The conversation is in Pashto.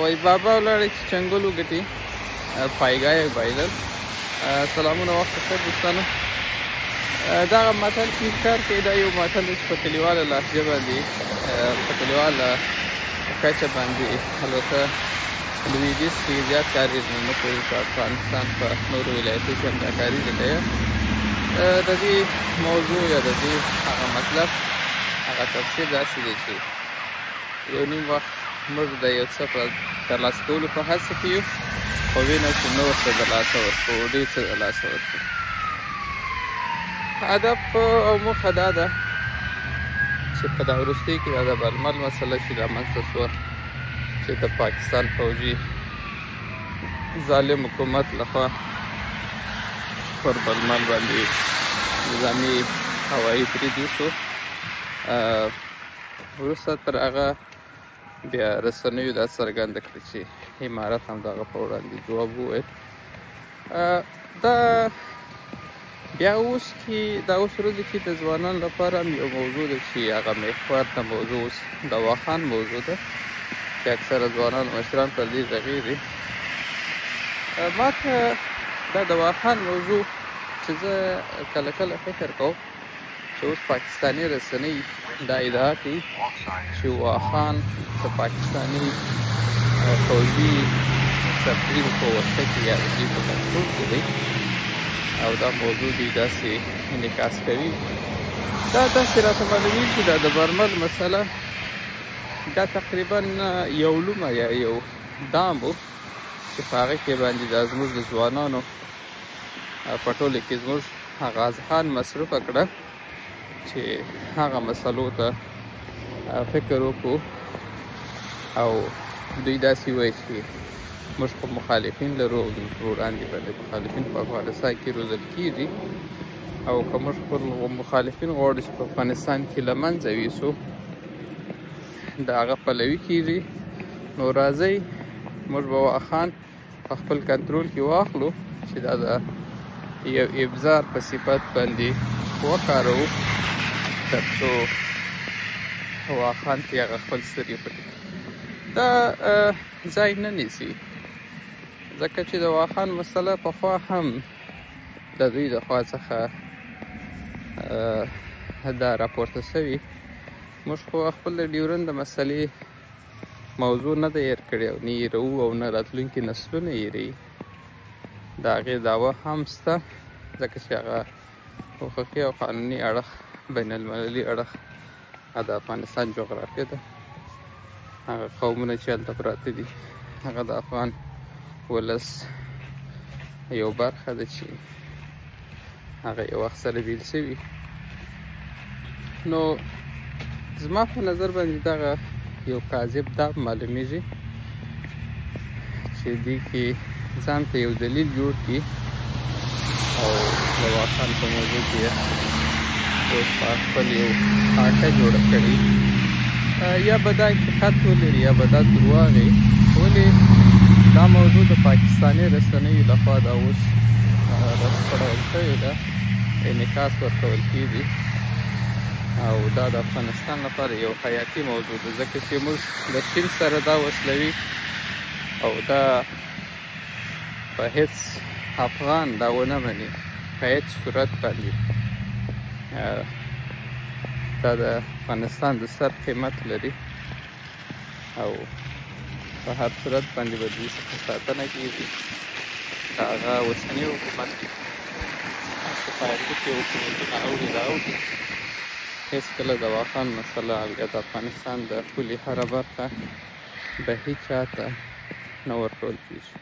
وای بابا ولاړې چې چنګل وګټي پایګاه یې بایلل. سلامونه وخت بخیر دوستانو. دغه متل چې ښکار کوي دا یو متل دی چې په کلیواله لهجه باندې په کلیواله کچه باندې البته لویدیځ کې زیات کارېږي، نه پوهېږم په افغانستان په نورو ولایتو کې هم دا کارېږي. د دې موضوع یا د دې هغه مطلب هغه تفسیر داسې دی چې یو نیم وخت موږ د یو څه په ترلاسه کولو په هڅه کې یو، خو وینو چې نور څه د لاسه ورکړو، ډېر څه د لاسه ورکړو. هدف او موخه دا ده چې په دا وروستۍ کې دا د بلمل مسله چې رامنځته شوه چې د پاکستان فوجي ظالم حکومت لخوا پر بلمل باندې نظامي هوایي برید وشو. وروسته تر هغه بیا رسنیو دا څرګنده کړه چې امارت هم د هغه په وړاندې ځواب وویل. دا بیا اوس ورځې کې د ځوانانو لپاره هم یو موضوع ده چې هغه محور ته موضوع اوس د واخان موضوع ده چې اکثره ځوانان مشران پر دې غږېږي. ما ته دا د واخان موضوع چې زه کله کله فکر کوم چې اوس پاکستاني رسنۍ دا ادعا کوي چې واخان د پاکستاني فوجي سرتېرو په واسطه کې یا د دوی په کنټرول کې دی او دا موضوع دوی داسې انعکاس کوي. دا داسې راته معلومېږي چې دا د برمل مسله دا تقریبا یو لومه یا یو دام و چې په هغه کې باندې دا زموږ د ځوانانو په ټوله کې زموږ هغه اذهان مصروفه کړه چې هغه مسلو ته فکر وکړو او دوی داسې وایي چې موږ خو مخالفین لرو او زموږ په وړاندې باندې مخالفین په افغانستان کې روزل کېږي او که موږ خپل مخالفین غواړو چې په افغانستان کې له منځه یوسو د هغه پلوي کېږي، نو راځئ موږ به واخان په خپل کنټرول کې واخلو چې دا د یو ابزار په صفت باندې وکاروو تر څو واخان کې هغه خپل سترګې پټې کړي. دا ځای نه نیسي ځکه چې د واخان مسله پخوا هم د دوی د خوا څخه دا راپورته شوي. موږ خو خپل د ډیورند د مسلې موضوع نه ده هېر کړې او نه هېروو او نه راتلونکي نسلونه هېروي. د هغې دعوه هم شته ځکه چې هغه حقوقي او قانوني اړخ بین المللي اړخ د افغانستان جغرافیه ده. هغه قومونه چې هلته پراته دي هغه د افغان ولس یو برخه ده چې هغه یو وخت سره بیل شوي. نو زما په نظر باندې دغه یو کاذب دا معلومیږي چې دې کې ځان ته یو دلیل جوړ کړي او د واخان په موضوع کې اوس په خپل یو خاکه جوړه کړي، یا به دا حقیقت ولري یا به دا درواغ وي. ولې دا موضوع د پاکستاني رسنیو لخوا دا اوس راخپړول شوې ده، انعکاس ورکول کېږي او دا د افغانستان لپاره یو حیاتي موضوع ده ځکه چې موږ د چین سره دا وصلوي او دا په هیڅ افغان دا ونه مني په هیڅ صورت باندې. دا د افغانستان د سر قیمت لري او په هر صورت باندې به دوی څخه ساتنه کېږي. که هغه اوسني حکومت چې پایلې کې حکومتونه اوړي راوړي، هېڅکله د واخان مسله او یا د افغانستان د پولې هره برخه به هېچا ته نه ورکول کېږي.